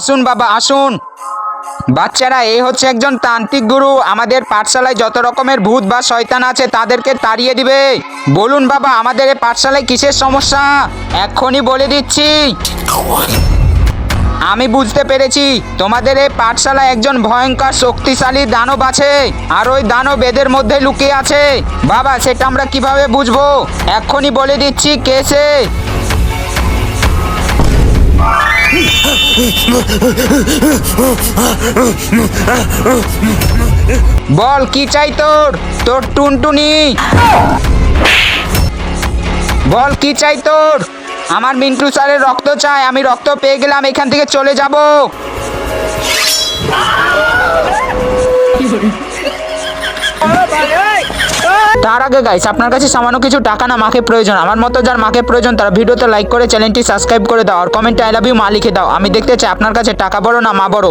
আসুন বাবা আসুন। বাচ্চারা, এই হচ্ছে একজন তান্ত্রিক গুরু। আমাদের পাঠশালায় যত রকমের ভূত বা শয়তান আছে তাদেরকে তাড়িয়ে দিবে। বলুন বাবা, আমাদের এই পাঠশালায় কিসের সমস্যা? এক্ষুনি বলে দিচ্ছি। আমি বুঝতে পেরেছি, তোমাদের এই পাঠশালায় একজন ভয়ঙ্কর শক্তিশালী দানব আছে, আর ওই দানব এদের মধ্যে লুকিয়ে আছে। বাবা, সেটা আমরা কিভাবে বুঝবো? এক্ষুনি বলে দিচ্ছি কে সে। বল কি চাই তোর? তোর টুনটুনি বল কি চাই তোর? আমার মিন্টু স্যারের রক্ত চাই। আমি রক্ত পেয়ে গেলাম, এখান থেকে চলে যাব। তার আগে গাইস, আপনার কাছে সামান্য কিছু টাকা না মাকে প্রয়োজন। আমার মতো যার মাকে প্রয়োজন তারা ভিডিওতে লাইক করে চ্যানেলটি সাবস্ক্রাইব করে দাও আর কমেন্টে আই লাভ ইউ মা লিখে দাও। আমি দেখতে চাই আপনার কাছে টাকা বড় না মা বড়।